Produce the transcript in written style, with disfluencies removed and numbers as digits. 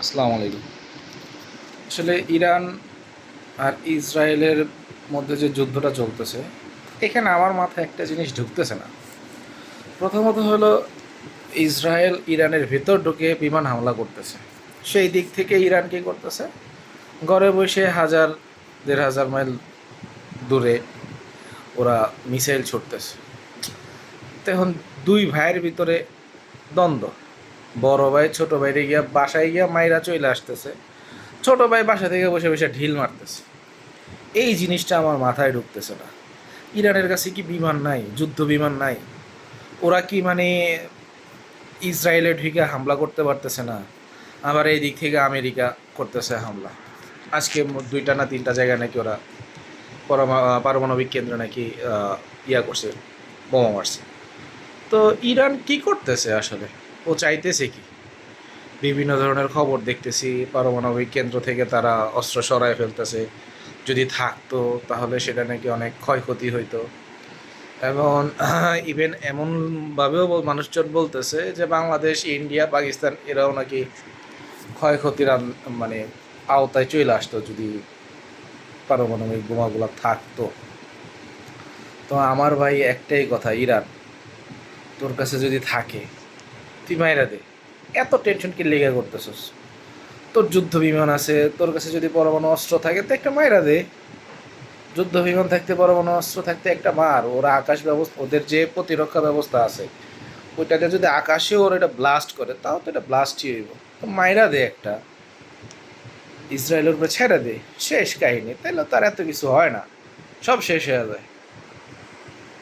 আসসালামু আলাইকুম। আসলে ইরান আর ইসরায়েলের মধ্যে যে যুদ্ধটা চলতেছে, এখানে আমার মাথায় একটা জিনিস ঢুকতেছে না। প্রথমত হলো, ইসরায়েল ইরানের ভেতর ঢুকে বিমান হামলা করতেছে। সেই দিক থেকে ইরান কী করতেছে, ঘরে বসে 1000-1500 মাইল দূরে ওরা মিসাইল ছুটতেছে। তো এখন দুই ভাইয়ের ভিতরে দ্বন্দ্ব। বড় ভাই ছোট ভাইরে গিয়া বাসায় গিয়া মাইরা চলে আসতেছে, ছোট ভাই বাসা থেকে বসে বসে ঢিল মারতেছে। এই জিনিসটা আমার মাথায় ঢুকতেছে না। ইরানের কাছে কি বিমান নাই, যুদ্ধ বিমান নাই? ওরা কি মানে ইসরায়েলে ঢুকে হামলা করতে পারতেছে না? আবার এই দিক থেকে আমেরিকা করতেছে হামলা। আজকে দুইটা না তিনটা জায়গায় নাকি ওরা পারমাণবিক কেন্দ্র নাকি করছে, বোমা মারছে। তো ইরান কি করতেছে আসলে? ও চাইতেছে কি? বিভিন্ন ধরনের খবর দেখতেছি, পারমাণবিক কেন্দ্র থেকে তারা অস্ত্র সরায় ফেলতেছে। যদি থাকতো তাহলে সেটা নাকি অনেক ক্ষয়ক্ষতি হইতো। এবং ইভেন এমনভাবেও মানুষজন বলতেছে যে বাংলাদেশ, ইন্ডিয়া, পাকিস্তান এরাও নাকি ক্ষয়ক্ষতির মানে আওতায় চলে আসতো যদি পারমাণবিক বোমাগুলো থাকতো। তো আমার ভাই একটাই কথা, ইরান, তোর কাছে যদি থাকে তুই মাইরা দে। এত টেনশন কি লেগে করতেছস? তোর যুদ্ধ বিমান আছে, তোর কাছে যদি পরমাণু অস্ত্র থাকে তো একটা মাইরা দে। যুদ্ধ বিমান থাকতে, পরমাণু অস্ত্র থাকতে একটা মার। ওরা আকাশ ব্যবস্থা, ওদের যে প্রতিরক্ষা ব্যবস্থা আছে ওইটাতে যদি আকাশেও ওরা এটা ব্লাস্ট করে, তাও তো এটা ব্লাস্টই হইব। তো মাইরা দে একটা, ইসরায়েলের উপরে ছেড়ে দে, শেষ কাহিনী। তাইলে তার এত কিছু হয় না, সব শেষ হয়ে যায়।